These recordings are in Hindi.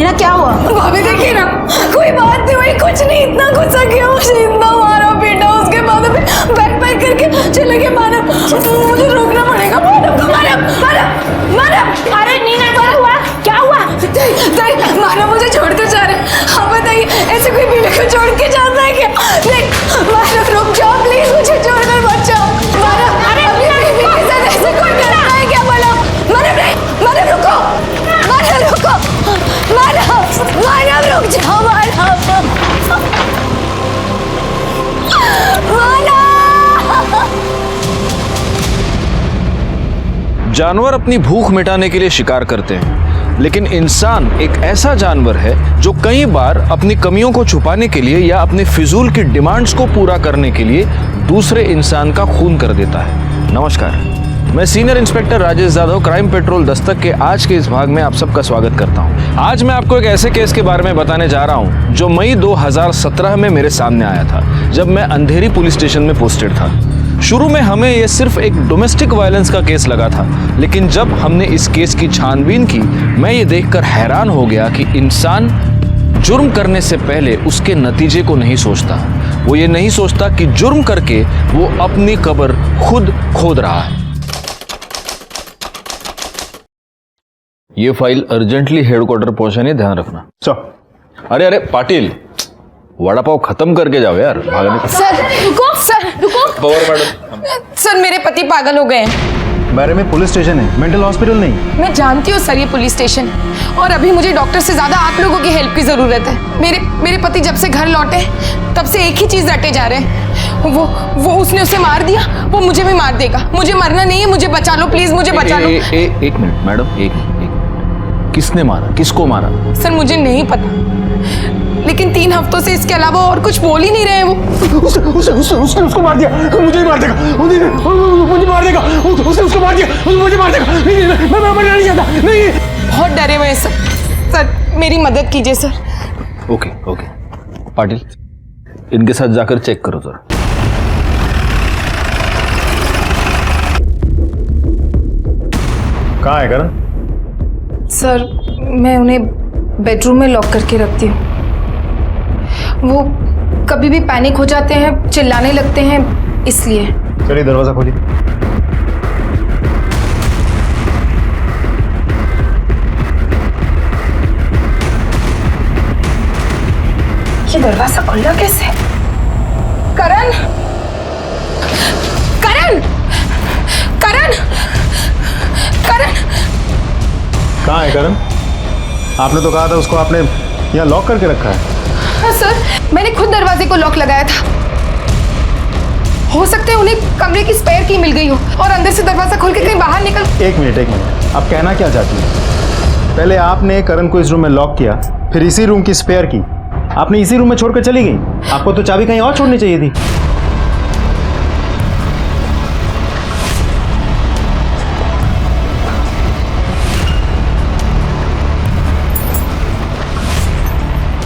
नीना क्या हुआ? भाभी देखिए ना, कोई बात नहीं हुई, कुछ नहीं, इतना गुस्सा किया मुझे, इतना मारा पीटा, उसके बाद अभी बैक पैक करके चले गए। मानव, मुझे रोकना पड़ेगा। मानव को मानव। अरे नीना क्या हुआ? मानव मुझे छोड़कर जा रहे हैं। हाँ बताइए, ऐसे कोई बीवी को छोड़ के जाता है क्या? नहीं मानव रुक जाओ प्लीज, मुझे छोड़कर मत जाओ। मानव, अरे अभी बीवी के साथ ऐसे कोई करता है क्या? बोलो मानव। नहीं मानव रुको, मानव रुको, मानव रुक जाओ। जानवर अपनी भूख मिटाने के लिए शिकार करते हैं, लेकिन इंसान एक ऐसा जानवर है जो कई बार अपनी कमियों को छुपाने के लिए या अपने फिजूल की डिमांड्स को पूरा करने के लिए दूसरे इंसान का खून कर देता है। नमस्कार, मैं senior inspector Rajesh Yadav, crime petrol Dastak के आज के इस भाग में आप सबका स्वागत करता हूं। आज मैं आपको एक ऐसे केस के बारे में बताने जा रहा हूं जो मई 2017 में मेरे सामने आया था, जब मैं अंधेरी पुलिस स्टेशन में पोस्टेड था। शुरू में हमें यह सिर्फ एक डोमेस्टिक वायलेंस का केस लगा था, लेकिन जब हमने इस केस की छानबीन की, मैं ये देखकर हैरान हो गया कि इंसान जुर्म करने से पहले उसके नतीजे को नहीं सोचता। वो ये नहीं सोचता कि जुर्म करके वो अपनी कब्र खुद खोद रहा है। ये फाइल अर्जेंटली हेडक्वार्टर पहुंचाने, ध्यान रखना। अरे पाटिल, वड़ा पाव खत्म करके जाओ यार, भागने का। सर रुको। पवार मैडम, सर मेरे पति पागल हो गए हैं। बारे में पुलिस स्टेशन है, मेंटल हॉस्पिटल नहीं। मैं जानती हूँ सर ये पुलिस स्टेशन है, और अभी मुझे डॉक्टर से ज्यादा आप लोगों की हेल्प की जरूरत है। मेरे पति जब से घर लौटे तब से एक ही चीज रटे जा रहे हैं, वो उसने उसे मार दिया, वो मुझे भी मार देगा। मुझे मरना नहीं है, मुझे बचा लो प्लीज, मुझे बचा लो। एक मिनट मैडम, एक मिनट। किसने मारा, किसको मारा? सर मुझे नहीं पता, लेकिन 3 हफ्तों से इसके अलावा और कुछ बोल ही नहीं रहे हैं वो। उसने उसको मार दिया, मुझे ही मार देगा, मुझे मार देगा, उसने उसको मार दिया, मुझे मार देगा। नहीं, मैं मरना नहीं चाहता, नहीं। बहुत डरे हुए हैं सर, मेरी मदद कीजिए सर। ओके पाटिल, इनके साथ जाकर चेक करो जरा। कहाँ है करण? सर मैं उन्हें बेडरूम में लॉक करके रखती हूँ। वो कभी भी पैनिक हो जाते हैं, चिल्लाने लगते हैं, इसलिए। चलिए दरवाजा खोलिए। ये दरवाजा खुला कैसे? करण, करण, करण, करण। कहाँ है करण? आपने तो कहा था उसको आपने यहाँ लॉक करके रखा है। हाँ सर, मैंने खुद दरवाजे को लॉक लगाया था। हो सकता है उन्हें कमरे की स्पेयर की मिल गई हो और अंदर से दरवाजा खोल के कहीं बाहर निकल। एक मिनट, आप कहना क्या चाहती हैं? पहले आपने करण को इस रूम में लॉक किया, फिर इसी रूम की स्पेयर की आपने इसी रूम में छोड़कर चली गई। आपको तो चाबी कहीं और छोड़नी चाहिए थी।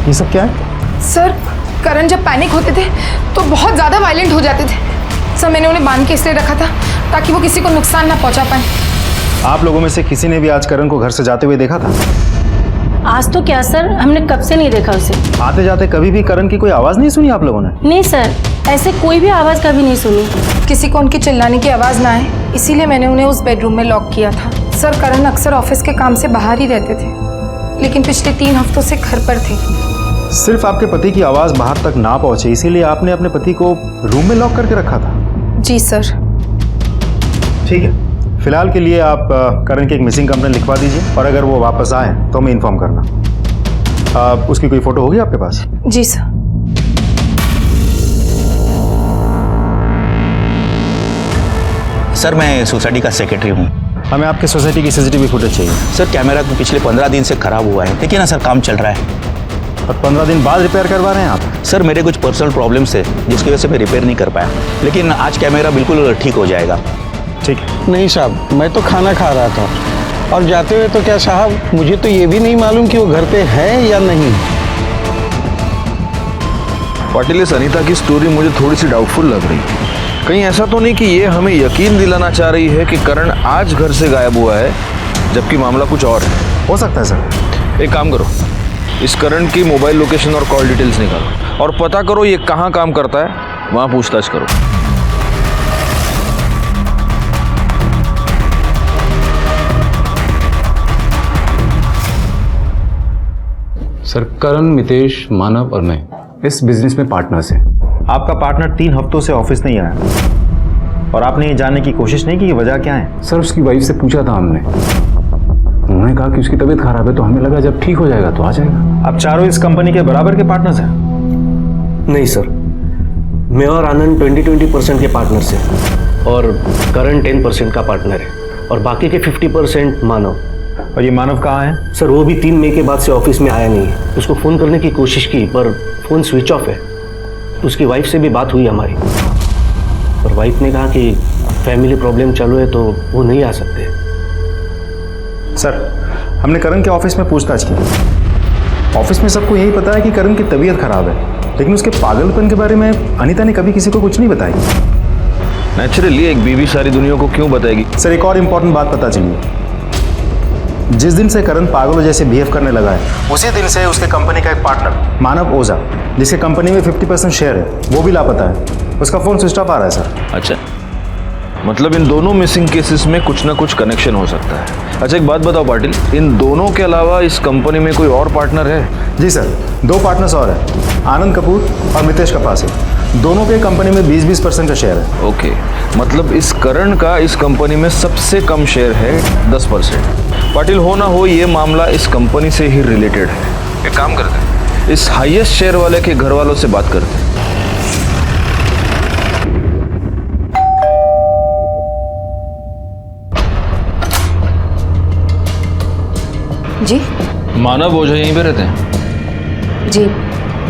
ये सब क्या है? सर करण जब पैनिक होते थे तो बहुत ज़्यादा वायलेंट हो जाते थे। सर मैंने उन्हें बांध के इसलिए रखा था ताकि वो किसी को नुकसान ना पहुंचा पाए। आप लोगों में से किसी ने भी आज करण को घर से जाते हुए देखा था? आज तो क्या सर, हमने कब से नहीं देखा उसे। आते जाते कभी भी करण की कोई आवाज़ नहीं सुनी आप लोगों ने? नहीं सर, ऐसे कोई भी आवाज़ कभी नहीं सुनी। किसी को उनकी चिल्लाने की आवाज़ ना आए, इसीलिए मैंने उन्हें उस बेडरूम में लॉक किया था। सर करण अक्सर ऑफिस के काम से बाहर ही रहते थे, लेकिन पिछले 3 हफ्तों से घर पर थे। सिर्फ आपके पति की आवाज़ बाहर तक ना पहुंचे, इसीलिए आपने अपने पति को रूम में लॉक करके रखा था? जी सर। ठीक है, फिलहाल के लिए आप करण की एक मिसिंग कंप्लेंट लिखवा दीजिए, और अगर वो वापस आए तो हमें इन्फॉर्म करना। उसकी कोई फोटो होगी आपके पास? जी सर। सर मैं सोसाइटी का सेक्रेटरी हूँ। हमें आपके सोसाइटी की सीसीटीवी फुटेज चाहिए। सर कैमरा तो पिछले 15 दिन से खराब हुआ है। देखिए ना सर, काम चल रहा है। और 15 दिन बाद रिपेयर करवा रहे हैं आप? सर मेरे कुछ पर्सनल प्रॉब्लम्स है जिसकी वजह से मैं रिपेयर नहीं कर पाया, लेकिन आज कैमरा बिल्कुल ठीक हो जाएगा। ठीक है। नहीं साहब, मैं तो खाना खा रहा था और जाते हुए तो क्या साहब, मुझे तो ये भी नहीं मालूम कि वो घर पे है या नहीं। पाटिल, इस अनीता की स्टोरी मुझे थोड़ी सी डाउटफुल लग रही है। कहीं ऐसा तो नहीं कि ये हमें यकीन दिलाना चाह रही है कि करण आज घर से गायब हुआ है, जबकि मामला कुछ और है? हो सकता है सर। एक काम करो, इस करण की मोबाइल लोकेशन और कॉल डिटेल्स निकालो और पता करो ये कहाँ काम करता है, वहां पूछताछ करो। सर, करण, मितेश, मानव और मैं इस बिजनेस में पार्टनर्स हैं। आपका पार्टनर 3 हफ्तों से ऑफिस नहीं आया और आपने ये जानने की कोशिश नहीं की कि वजह क्या है? सर, उसकी वाइफ से पूछा था हमने, उन्होंने कहा कि उसकी तबीयत खराब है, तो हमें लगा जब ठीक हो जाएगा तो आ जाएगा। आप चारों इस कंपनी के बराबर के पार्टनर्स हैं? नहीं सर, मैं और आनंद 20-20% के पार्टनर्स हैं और करण 10% का पार्टनर है और बाकी के 50% मानव। और ये मानव कहाँ है? सर, वो भी 3 मई के बाद से ऑफिस में आया नहीं है। उसको फ़ोन करने की कोशिश की पर फ़ोन स्विच ऑफ है। उसकी वाइफ से भी बात हुई हमारी और वाइफ ने कहा कि फैमिली प्रॉब्लम चालू है तो वो नहीं आ सकते। सर, हमने करण के ऑफिस में पूछताछ की। ऑफिस में सबको यही पता है कि करण की तबीयत खराब है, लेकिन उसके पागलपन के बारे में अनीता ने कभी किसी को कुछ नहीं बताई। नेचुरली एक बीवी सारी दुनिया को क्यों बताएगी? सर, एक और इम्पोर्टेंट बात पता चली है। जिस दिन से करण पागलों जैसे बिहेव करने लगा है, उसी दिन से उसके कंपनी का एक पार्टनर मानव ओझा, जिसके कंपनी में 50% शेयर है, वो भी लापता है। उसका फोन स्विच ऑफ आ रहा है सर। अच्छा, मतलब इन दोनों मिसिंग केसेस में कुछ ना कुछ कनेक्शन हो सकता है। अच्छा, एक बात बताओ पाटिल, इन दोनों के अलावा इस कंपनी में कोई और पार्टनर है? जी सर, 2 पार्टनर्स और हैं, आनंद कपूर और मितेश कपासे। दोनों के कंपनी में 20-20% का शेयर है। ओके, मतलब इस करण का इस कंपनी में सबसे कम शेयर है 10%। पाटिल, हो ना हो ये मामला इस कंपनी से ही रिलेटेड है। एक काम करते हैं, इस हाईएस्ट शेयर वाले के घर वालों से बात करते हैं। जी मानव ओझा यहीं पे रहते हैं? जी,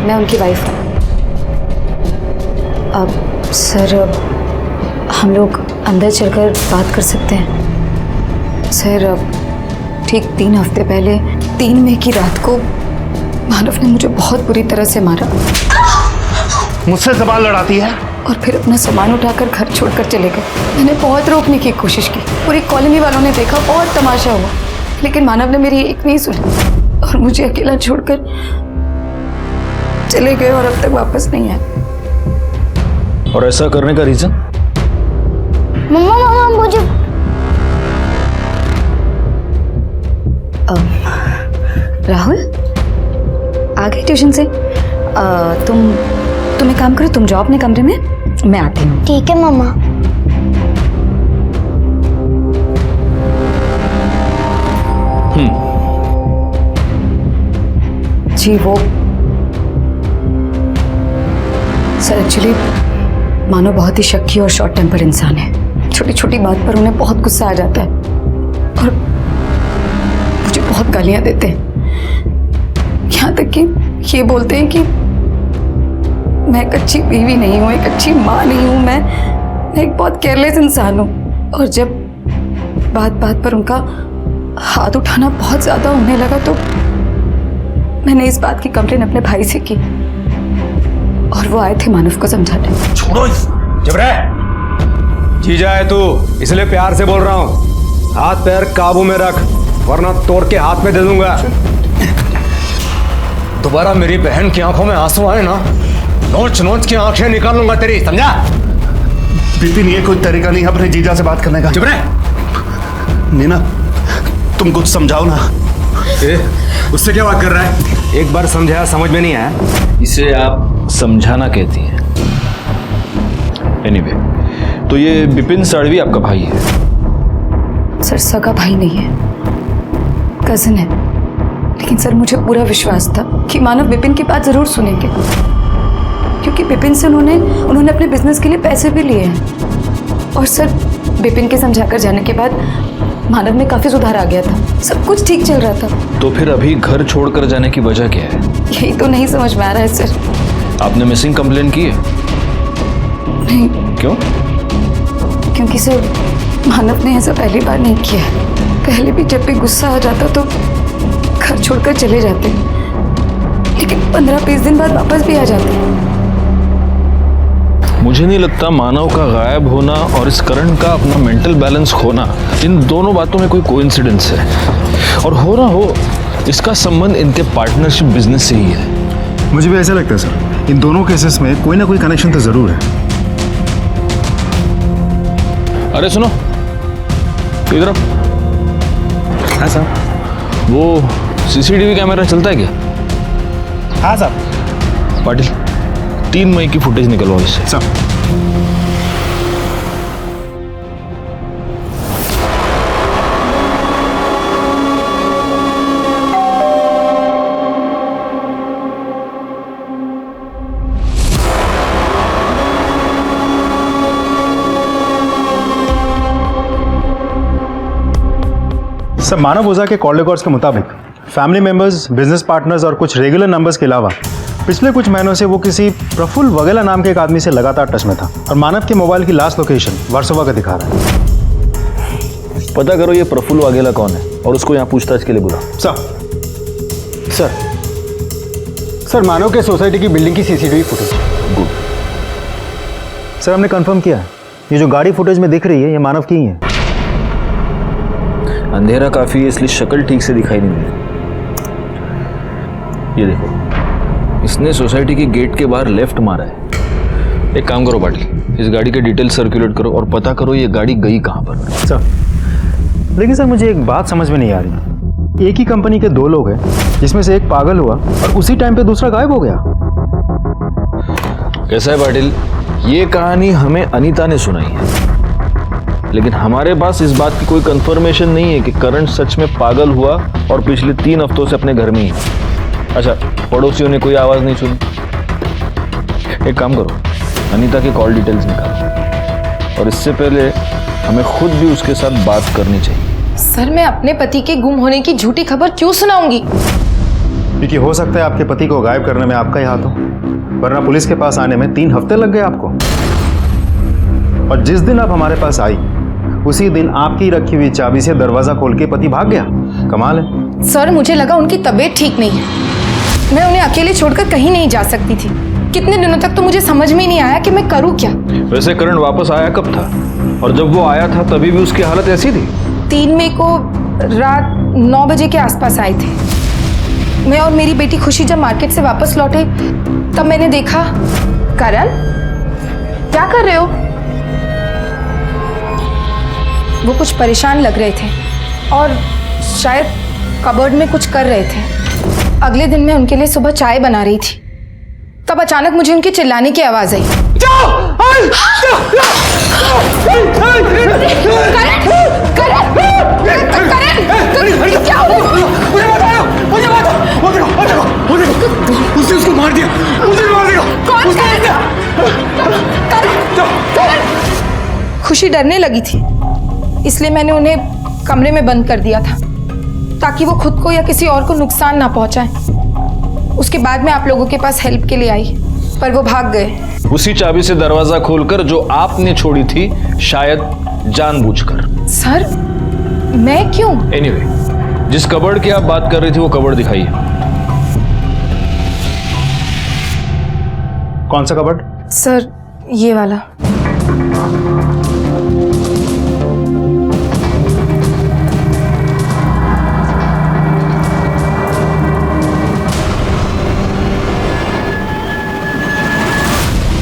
मैं उनकी वाइफ हूँ। अब सर, हम लोग अंदर चलकर बात कर सकते हैं? सर, ठीक 3 हफ्ते पहले 3 मई की रात को मानव ने मुझे बहुत बुरी तरह से मारा। मुझसे सवाल लड़ाती है? और फिर अपना सामान उठाकर घर छोड़कर चले गए। मैंने बहुत रोकने की कोशिश की, पूरी कॉलोनी वालों ने देखा, बहुत तमाशा हुआ, लेकिन मानव ने मेरी एक नहीं सुनी और मुझे अकेला छोड़कर चले गए और अब तक वापस नहीं आए। और ऐसा करने का रीजन? मम्मा मुझे राहुल आ गए ट्यूशन से? तुम एक काम करो, तुम जाओ अपने कमरे में, मैं आती हूँ। ठीक है मम्मा। जी वो सर, एक्चुअली मानो बहुत ही शक्की और शॉर्ट टेम्पर इंसान है। छोटी छोटी बात पर उन्हें बहुत गुस्सा आ जाता है और मुझे बहुत गालियां देते हैं। यहाँ तक कि ये बोलते हैं कि मैं एक अच्छी बीवी नहीं हूँ, एक अच्छी माँ नहीं हूँ, मैं एक बहुत केयरलेस इंसान हूँ। और जब बात बात पर उनका हाथ उठाना बहुत ज़्यादा होने लगा तो मैंने इस बात की कंप्लेन अपने भाई से की और वो आए थे मानव को समझाने। छोड़ो, चुप रह। जीजा है तू, इसलिए प्यार से बोल रहा हूँ। हाथ पैर काबू में रख, वरना तोड़ के हाथ में दे दूंगा। दोबारा मेरी बहन की आंखों में आंसू आए ना, नोच नोच के आंखें निकाल लूंगा तेरी, समझा? बिपिन, ये कोई तरीका नहीं अपने जीजा से बात करने का। चुप रह। नीना, तुम कुछ समझाओ ना। उससे क्या बात कर रहा है? एक बार समझाया, समझ में नहीं आया? इसे आप समझाना कहती हैं। एनीवे, तो ये बिपिन साड़वी आपका भाई है? सर, सगा भाई नहीं है, कजिन है। लेकिन सर, मुझे पूरा विश्वास था कि मानव बिपिन की बात जरूर सुनेंगे, क्योंकि बिपिन से उन्होंने अपने बिजनेस के लिए पैसे भी लिए हैं। और सर, बिपिन के समझाकर जाने के बाद मानव में काफी सुधार आ गया था, सब कुछ ठीक चल रहा था। तो फिर अभी घर छोड़कर जाने की वजह क्या है? यही तो नहीं समझ में आ रहा है सर। आपने मिसिंग कंप्लेन की है? नहीं। क्यों? क्योंकि सर, मानव ने ऐसा पहली बार नहीं किया है। पहले भी जब भी गुस्सा आ जाता तो घर छोड़कर चले जाते, लेकिन 15-20 दिन बाद वापस भी आ जाते। मुझे नहीं लगता मानव का गायब होना और इस करण का अपना मेंटल बैलेंस खोना, इन दोनों बातों में कोई कोइंसिडेंस है। और हो ना हो इसका संबंध इनके पार्टनरशिप बिजनेस से ही है। मुझे भी ऐसा लगता है सर, इन दोनों केसेस में कोई ना कोई कनेक्शन तो जरूर है। अरे सुनो, इधर आओ। हाँ सर। वो सीसीटीवी कैमरा चलता है क्या? हाँ सर। पाटिल, 3 मई की फुटेज निकलवाओ इससे। सर। सर, मानव ओझा के कॉल रिकॉर्ड्स के मुताबिक फैमिली मेंबर्स, बिजनेस पार्टनर्स और कुछ रेगुलर नंबर्स के अलावा पिछले कुछ महीनों से वो किसी प्रफुल्ल वगेला नाम के एक आदमी से लगातार टच में था और मानव के मोबाइल की लास्ट लोकेशन वर्सोवा का दिखा रहा है। पता करो ये प्रफुल्ल वाघेला कौन है और उसको यहाँ पूछताछ के लिए बुला। सर मानव के सोसाइटी की बिल्डिंग की सीसीटीवी फुटेज। गुड। सर, हमने कंफर्म किया है, ये जो गाड़ी फुटेज में दिख रही है ये मानव की ही है। अंधेरा काफी है इसलिए शक्ल ठीक से दिखाई नहीं दे। ये देखो, इसने सोसाइटी के गेट के बाहर लेफ्ट मारा है। एक काम करो पाटिल, इस गाड़ी के डिटेल सर्कुलेट करो और पता करो ये गाड़ी गई कहां पर। सर, लेकिन सर मुझे एक बात समझ में नहीं आ रही। एक ही कंपनी के 2 लोग हैं जिसमें से एक पागल हुआ और उसी टाइम पे दूसरा गायब हो गया। कैसा है पाटिल, ये कहानी हमें अनीता ने सुनाई है, लेकिन हमारे पास इस बात की कोई कंफर्मेशन नहीं है कि करण सच में पागल हुआ और पिछले 3 हफ्तों से अपने घर में ही है। अच्छा, पड़ोसियों ने कोई आवाज नहीं सुनी। एक काम करो, अनीता के कॉल डिटेल्स निकालो और इससे पहले हमें खुद भी उसके साथ बात करनी चाहिए। सर, मैं अपने पति के गुम होने की झूठी खबर क्यों सुनाऊंगी? क्योंकि हो सकता है आपके पति को गायब करने में आपका ही हाथ हो, वरना पुलिस के पास आने में 3 हफ्ते लग गए आपको। और जिस दिन आप हमारे पास आई उसी दिन आपकी रखी हुई चाबी से दरवाजा खोल के पति भाग गया। कमाल है। सर, मुझे लगा उनकी तबीयत ठीक नहीं है, मैं उन्हें अकेले छोड़कर कहीं नहीं जा सकती थी। कितने दिनों तक तो मुझे समझ में ही नहीं आया कि मैं करूं क्या। वैसे करण वापस आया कब था? और जब वो आया था तभी भी उसकी हालत ऐसी थी? 3 मई को रात 9 बजे के आसपास आए थे। मैं और मेरी बेटी खुशी जब मार्केट से वापस लौटे तब मैंने देखा। करण, क्या कर रहे हो? वो कुछ परेशान लग रहे थे और शायद कबर्ड में कुछ कर रहे थे। अगले दिन मैं उनके लिए सुबह चाय बना रही थी, तब अचानक मुझे उनके चिल्लाने की आवाज आई। उसने उसको मार दिया। खुशी डरने लगी थी, इसलिए मैंने उन्हें कमरे में बंद कर दिया था ताकि वो खुद को या किसी और को नुकसान ना पहुंचाएं। उसके बाद मैं आप लोगों के पास हेल्प के लिए आई, पर वो भाग गए। उसी चाबी से दरवाजा खोलकर जो आपने छोड़ी थी, शायद जानबूझकर। सर, मैं क्यों? एनीवे, जिस कबर्ड की आप बात कर रही थी वो कबर्ड दिखाइए। कौन सा कबर्ड? सर, ये वाला।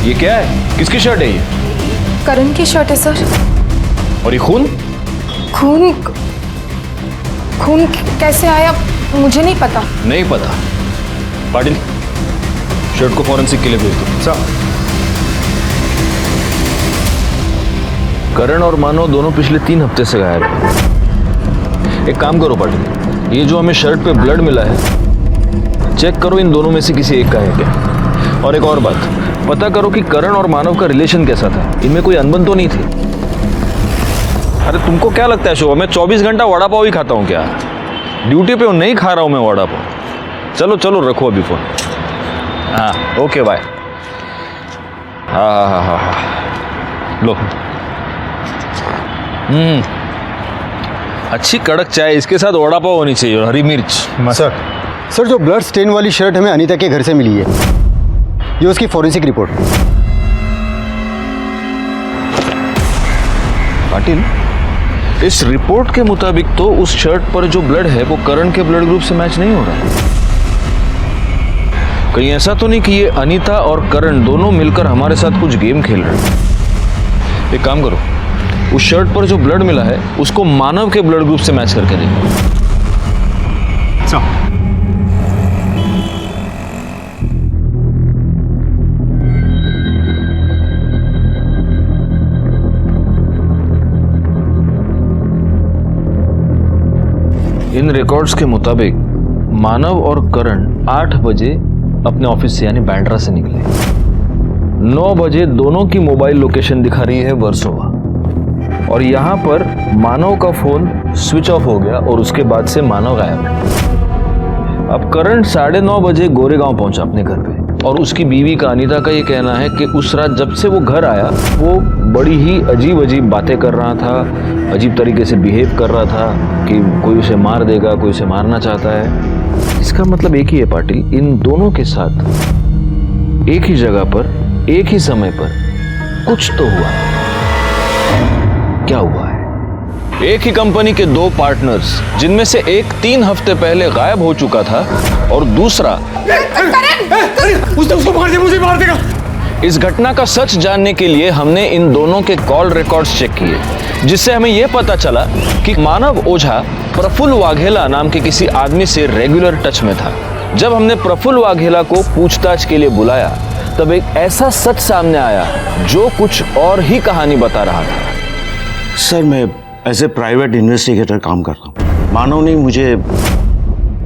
ये क्या है? किसकी शर्ट है ये? करण की शर्ट है सर। और ये खून? खून कैसे आया मुझे नहीं पता। नहीं पता? पाटिल, शर्ट को फॉरेंसिक के लिए भेज दो। सर। करण और मानव दोनों पिछले 3 हफ्ते से गायब हैं। एक काम करो पाटिल, ये जो हमें शर्ट पे ब्लड मिला है, चेक करो इन दोनों में से किसी एक का है क्या। और एक और बात, पता करो कि करण और मानव का रिलेशन कैसा था, इनमें कोई अनबन तो नहीं थी। अरे तुमको क्या लगता है शोभा, मैं 24 घंटा वड़ा पाव ही खाता हूँ क्या? ड्यूटी पे हूँ, नहीं खा रहा हूँ मैं वड़ा पाव। चलो चलो रखो अभी फोन। हाँ ओके बाय। हाँ लो। अच्छी कड़क चाय, इसके साथ वड़ा पाव होनी चाहिए और हरी मिर्च। सर जो ब्लड स्टेन वाली शर्ट हमें अनीता के घर से मिली है, ये उसकी फॉरेंसिक रिपोर्ट। पाटिल, इस रिपोर्ट के मुताबिक तो उस शर्ट पर जो ब्लड है वो करण के ब्लड ग्रुप से मैच नहीं हो रहा है। कहीं ऐसा तो नहीं कि ये अनीता और करण दोनों मिलकर हमारे साथ कुछ गेम खेल रहे हैं? एक काम करो, उस शर्ट पर जो ब्लड मिला है उसको मानव के ब्लड ग्रुप से मैच करके देखो। इन रिकॉर्ड्स के मुताबिक मानव और करण 8 बजे अपने ऑफिस से यानी बैंड्रा से निकले। 9 बजे दोनों की मोबाइल लोकेशन दिखा रही है वर्सोवा, और यहां पर मानव का फोन स्विच ऑफ हो गया और उसके बाद से मानव गायब है। अब करण 9:30 बजे गोरेगांव पहुंचा अपने घर पे, और उसकी बीवी का अनीता का ये कहना है कि उस रात जब से वो घर आया वो बड़ी ही अजीब अजीब बातें कर रहा था, अजीब तरीके से बिहेव कर रहा था कि कोई उसे मार देगा, कोई उसे मारना चाहता है। इसका मतलब एक ही है पाटिल, इन दोनों के साथ एक ही जगह पर एक ही समय पर कुछ तो हुआ। क्या हुआ है? एक ही कंपनी के 2 पार्टनर्स, जिनमें से एक 3 हफ्ते पहले गायब हो चुका था और दूसरा उसको मार दे, मुझे मार देगा। इस घटना का सच जानने के लिए हमने इन दोनों के कॉल रिकॉर्ड्स चेक किए, जिससे हमें यह पता चला कि मानव ओझा प्रफुल्ल वाघेला नाम के किसी आदमी से रेगुलर टच में था। जब हमने प्रफुल्ल वाघेला को पूछताछ के लिए बुलाया तब एक ऐसा सच सामने आया जो कुछ और ही कहानी बता रहा था। सर, मैं एज ए प्राइवेट इन्वेस्टिगेटर काम करता हूँ। मानव ने मुझे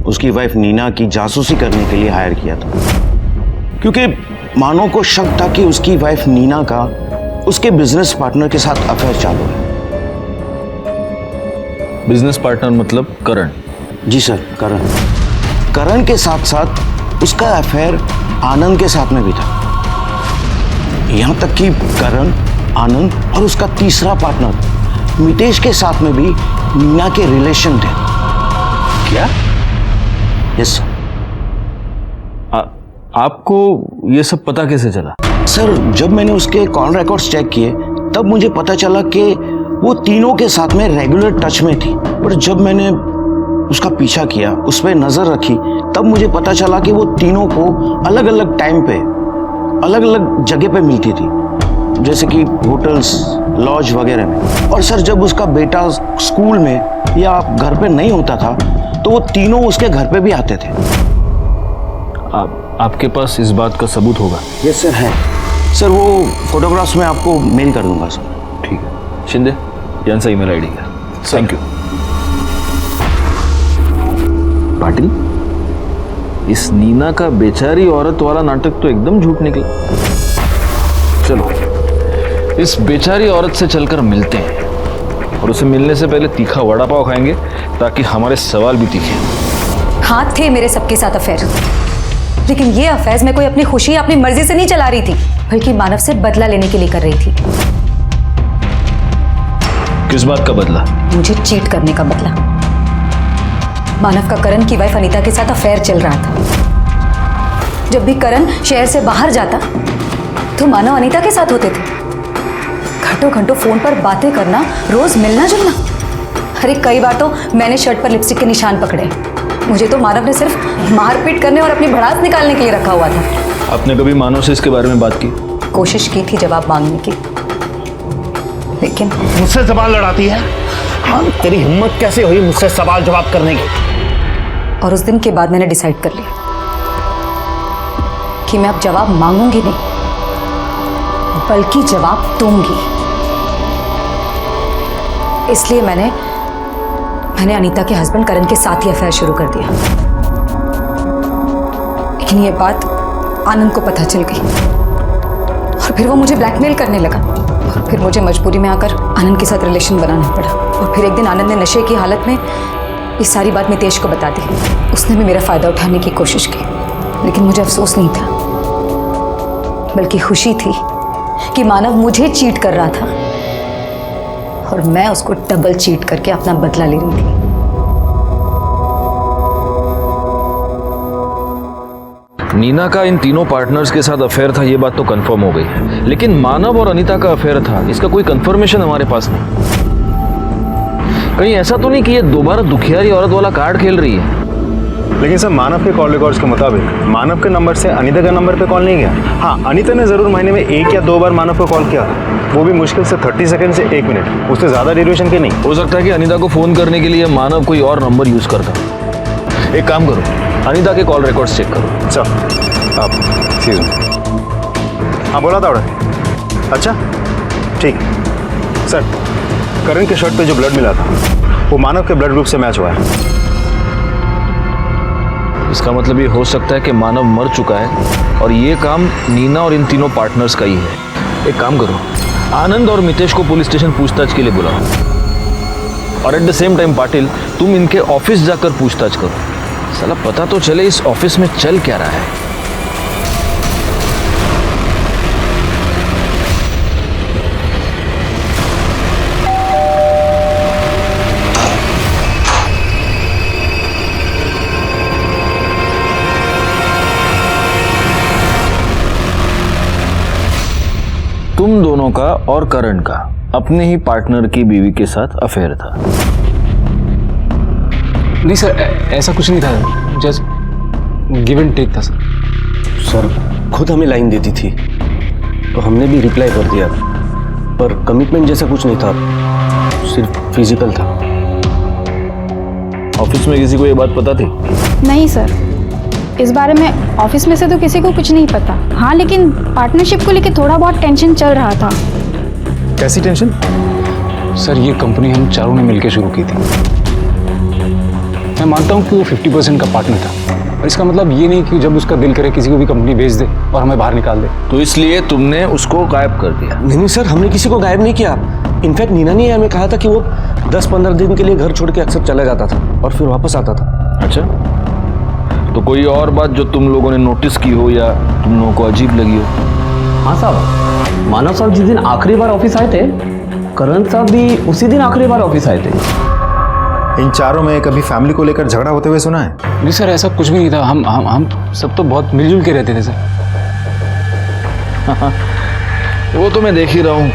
उसकी वाइफ नीना की जासूसी करने के लिए हायर किया था, क्योंकि मानव को शक था कि उसकी वाइफ नीना का उसके बिजनेस पार्टनर के साथ अफेयर चालू है। बिजनेस पार्टनर मतलब करण? जी सर, करण। करण के साथ साथ उसका अफेयर आनंद के साथ में भी था। यहां तक कि करण, आनंद और उसका तीसरा पार्टनर मितेश के साथ में भी नीना के रिलेशन थे। क्या? Yes sir. आपको ये सब पता कैसे चला? सर, जब मैंने उसके कॉल रिकॉर्ड्स चेक किए तब मुझे पता चला कि वो तीनों के साथ में रेगुलर टच में थी। और जब मैंने उसका पीछा किया, उस पर नजर रखी, तब मुझे पता चला कि वो तीनों को अलग अलग टाइम पे अलग अलग जगह पे मिलती थी, जैसे कि होटल्स, लॉज वगैरह में। और सर, जब उसका बेटा स्कूल में या घर पे नहीं होता था तो वो तीनों उसके घर पे भी आते थे। आपके पास इस बात का सबूत होगा? यस सर, है सर। वो फोटोग्राफ्स में आपको मेल कर दूंगा सर। ठीक है शिंदे, यांचा ईमेल आईडी का। Thank you. पाटिल, इस नीना का बेचारी औरत वाला नाटक तो एकदम झूठ निकला। चलो इस बेचारी औरत से चलकर मिलते हैं, और उसे मिलने से पहले तीखा वड़ा पाव खाएंगे ताकि हमारे सवाल भी तीखे। हाँ, थे मेरे सबके साथ अफेयर, लेकिन ये अफेयर मैं कोई अपनी खुशी अपनी मर्जी से नहीं चला रही थी, बल्कि मानव से बदला लेने के लिए कर रही थी। किस बात का बदला? मुझे चीट करने का बदला। मानव का करण की वाइफ अनीता के साथ अफेयर चल रहा था। जब भी करण शहर से बाहर जाता तो मानव अनीता के साथ होते थे। घंटों घंटों फोन पर बातें करना, रोज मिलना जुलना। अरे कई बार तो मैंने शर्ट पर लिपस्टिक के निशान पकड़े। मुझे तो मानव ने सिर्फ मारपीट करने और अपनी भड़ास निकालने के लिए रखा हुआ था। आपने कभी मानव से इसके बारे में बात की? कोशिश की थी जवाब मांगने की, लेकिन मुझसे सवाल लड़ाती है? हाँ, तेरी हिम्मत कैसे हुई मुझसे सवाल जवाब करने की? और उस दिन के बाद मैंने डिसाइड कर लिया कि मैं अब जवाब मांगूंगी नहीं, बल्कि जवाब दूंगी। इसलिए मैंने अनीता के हस्बैंड करण के साथ ही अफेयर शुरू कर दिया। लेकिन ये बात आनंद को पता चल गई, और फिर वो मुझे ब्लैकमेल करने लगा। और फिर मुझे मजबूरी में आकर आनंद के साथ रिलेशन बनाना पड़ा। और फिर एक दिन आनंद ने नशे की हालत में ये सारी बात मितेश को बता दी। उसने भी मेरा फायदा उठाने की कोशिश की, लेकिन मुझे अफसोस नहीं था, बल्कि खुशी थी कि मानव मुझे चीट कर रहा था और मैं उसको डबल चीट करके अपना बदला ले रही थी। नीना का इन तीनों पार्टनर्स के साथ अफेयर था, ये बात तो कंफर्म हो गई, लेकिन मानव और अनीता का अफेयर था, इसका कोई कंफर्मेशन हमारे पास नहीं। कहीं ऐसा तो नहीं कि ये दोबारा दुखियारी औरत वाला कार्ड खेल रही है? लेकिन सर मानव के कॉल रिकॉर्ड्स के मुताबिक मानव के नंबर से अनीता का नंबर पे कॉल नहीं गया। हाँ, अनीता ने ज़रूर महीने में 1 या 2 बार मानव को कॉल किया, वो भी मुश्किल से 30 सेकंड से 1 मिनट, उससे ज़्यादा ड्यूरेशन के नहीं। हो सकता है कि अनीता को फ़ोन करने के लिए मानव कोई और नंबर यूज़ करता। एक काम करो, अनीता के कॉल रिकॉर्ड्स चेक करो। सर आप सीजन, हाँ बोला था। अच्छा ठीक सर, करण के शर्ट पे जो ब्लड मिला था वो मानव के ब्लड ग्रुप से मैच हुआ है। इसका मतलब ये हो सकता है कि मानव मर चुका है और ये काम नीना और इन तीनों पार्टनर्स का ही है। एक काम करो, आनंद और मितेश को पुलिस स्टेशन पूछताछ के लिए बुलाओ और at the same time Patil तुम इनके ऑफिस जाकर पूछताछ करो। साला पता तो चले इस ऑफिस में चल क्या रहा है। तुम दोनों का और करण का अपने ही पार्टनर की बीवी के साथ अफेयर था? नहीं सर, ऐसा कुछ नहीं था, जस्ट गिव एंड टेक था सर। सर खुद हमें लाइन देती थी तो हमने भी रिप्लाई कर दिया, पर कमिटमेंट जैसा कुछ नहीं था, सिर्फ फिजिकल था। ऑफिस में किसी को ये बात पता थी? नहीं सर, इस बारे में ऑफिस में से तो किसी को कुछ नहीं पता। हाँ, लेकिन पार्टनरशिप को लेकर थोड़ा बहुत टेंशन चल रहा था। कैसी टेंशन? सर ये कंपनी हम चारों ने मिलकर शुरू की थी। मैं मानता हूँ कि वो 50% का पार्टनर था, और इसका मतलब ये नहीं कि जब उसका दिल करे किसी को भी कंपनी बेच दे और हमें बाहर निकाल दे। तो इसलिए तुमने उसको गायब कर दिया? नहीं सर, हमने किसी को गायब नहीं किया। इनफैक्ट नीना ने हमें कहा था कि वो 10-15 दिन के लिए घर छोड़ के अक्सर चला जाता था और फिर वापस आता था। अच्छा, तो कोई और बात जो तुम लोगों ने नोटिस की हो या तुम लोगों को अजीब लगी हो? हाँ साहब, मानव साहब जिस दिन आखिरी बार ऑफिस आए थे, करण साहब भी उसी दिन आखिरी बार ऑफिस आए थे। इन चारों में कभी फैमिली को लेकर झगड़ा होते हुए सुना है? नहीं सर, ऐसा कुछ भी नहीं था। हम सब तो बहुत मिलजुल के रहते थे सर। वो तो मैं देख ही रहा हूँ।